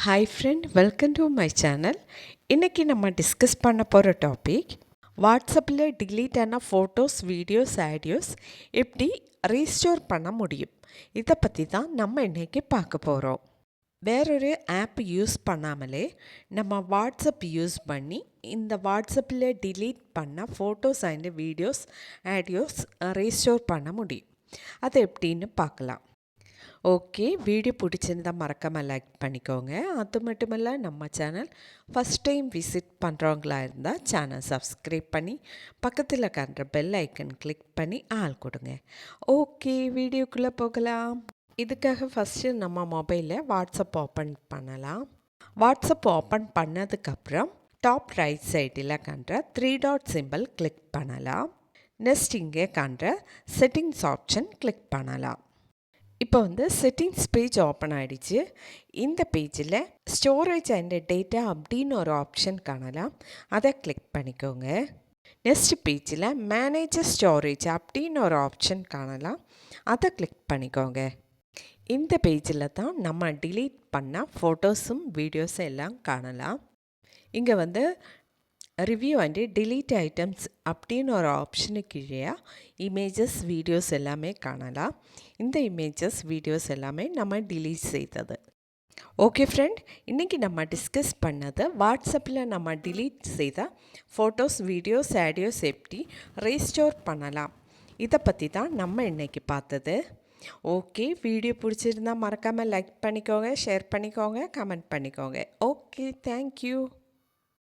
Hi friend, welcome to my channel. இன்றைக்கி நம்ம discuss பண்ண போகிற டாபிக் வாட்ஸ்அப்பில் டிலீட் ஆன ஃபோட்டோஸ், வீடியோஸ், ஆடியோஸ் எப்படி ரீஸ்டோர் பண்ண முடியும். இதை பற்றி தான் நம்ம இன்றைக்கி பார்க்க போகிறோம். வேறொரு ஆப் யூஸ் பண்ணாமலே நம்ம வாட்ஸ்அப் யூஸ் பண்ணி இந்த வாட்ஸ்அப்பில் டிலீட் பண்ண photos and videos, audios restore பண்ண முடியும். அது எப்படின்னு பார்க்கலாம். ஓகே, வீடியோ பிடிச்சிருந்தால் மறக்காமல் லைக் பண்ணிக்கோங்க. அது மட்டும் இல்லை, நம்ம சேனல் ஃபஸ்ட் டைம் விசிட் பண்ணுறவங்களா இருந்தால் சேனல் சப்ஸ்கிரைப் பண்ணி பக்கத்தில் காண்ற பெல் ஐக்கன் கிளிக் பண்ணி ஆள் கொடுங்க. ஓகே, வீடியோக்குள்ளே போகலாம். இதுக்காக ஃபஸ்ட்டு நம்ம மொபைலில் வாட்ஸ்அப் ஓப்பன் பண்ணலாம். வாட்ஸ்அப் ஓப்பன் பண்ணதுக்கப்புறம் டாப் ரைட் சைடில் காண்ற 3 டாட் சிம்பிள் கிளிக் பண்ணலாம். நெக்ஸ்ட் இங்கே காண்ற செட்டிங்ஸ் ஆப்ஷன் கிளிக் பண்ணலாம். இப்போ செட்டிங்ஸ் பேஜ் ஓப்பன் ஆகிடுச்சு. இந்த பேஜில் ஸ்டோரேஜ் அண்ட் டேட்டா அப்படின்னு ஒரு ஆப்ஷன் காணலாம். அதை கிளிக் பண்ணிக்கோங்க. நெக்ஸ்ட் பேஜில் மேனேஜ் ஸ்டோரேஜ் அப்படின்னு ஒரு ஆப்ஷன் காணலாம். அதை கிளிக் பண்ணிக்கோங்க. இந்த பேஜில் தான் நம்ம டிலீட் பண்ண ஃபோட்டோஸும் வீடியோஸும் எல்லாம் காணலாம். இங்கே ரிவ்யூ அண்ட் டிலீட் ஐட்டம்ஸ் அப்படின்னு ஒரு ஆப்ஷனுக்கு கீழே இமேஜஸ், வீடியோஸ் எல்லாமே காணலாம். இந்த இமேஜஸ், வீடியோஸ் எல்லாமே நம்ம டிலீட் செய்தது. ஓகே ஃப்ரெண்ட், இன்றைக்கி நம்ம டிஸ்கஸ் பண்ணது வாட்ஸ்அப்பில் நம்ம டிலீட் செய்த ஃபோட்டோஸ், வீடியோஸ், ஆடியோஸ் எப்படி ரீஸ்டோர் பண்ணலாம். இதை பற்றி தான் நம்ம இன்றைக்கி பார்த்தது. ஓகே, வீடியோ பிடிச்சிருந்தால் மறக்காமல் லைக் பண்ணிக்கோங்க, ஷேர் பண்ணிக்கோங்க, கமெண்ட் பண்ணிக்கோங்க. Okay, thank you.